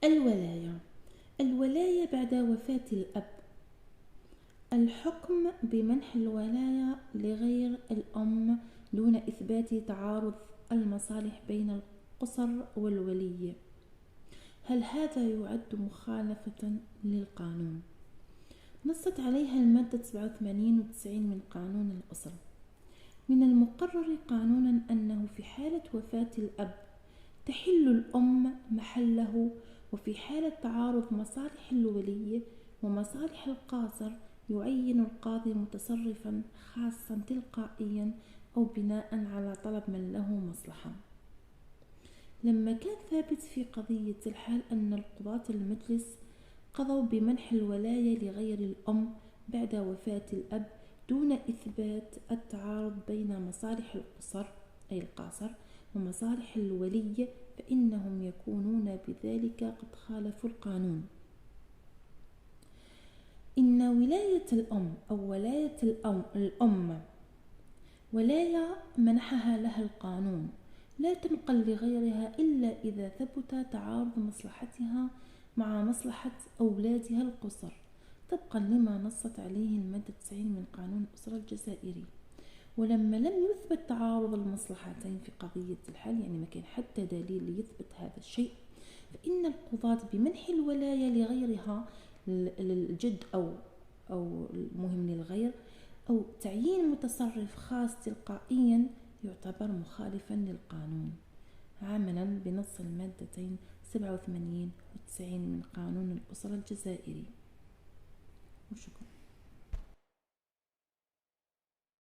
الولاية. الولاية بعد وفاة الأب. الحكم بمنح الولاية لغير الأم دون إثبات تعارض المصالح بين القصر والولي. هل هذا يعد مخالفة للقانون؟ نصت عليها المادة 87 و 90 من قانون الأسرة. من المقرر قانونا أنه في حالة وفاة الأب تحل الأم محله، وفي حالة تعارض مصالح الولي ومصالح القاصر يعين القاضي متصرفا خاصا تلقائيا أو بناء على طلب من له مصلحة. لما كان ثابت في قضية الحال أن القضاة المجلس قضوا بمنح الولاية لغير الأم بعد وفاة الأب دون إثبات التعارض بين مصالح القصر أي القاصر ومصالح الولي، فإنهم يكونون بذلك قد خالفوا القانون. إن ولاية الأم أو ولاية الأم ولاية منحها لها القانون، لا تنقل لغيرها إلا إذا ثبت تعارض مصلحتها مع مصلحة أولادها القصر، طبقا لما نصت عليه المادة 90 من قانون الأسرة الجزائري. ولما لم يثبت تعارض المصلحتين في قضية الحل، يعني ما كان حتى دليل يثبت هذا الشيء، فإن القضاة بمنح الولاية لغيرها للجد أو المهم للغير أو تعيين متصرف خاص تلقائيا يعتبر مخالفا للقانون عملا بنص المادتين 87 و 90 من قانون الأسرة الجزائري. وشكرا.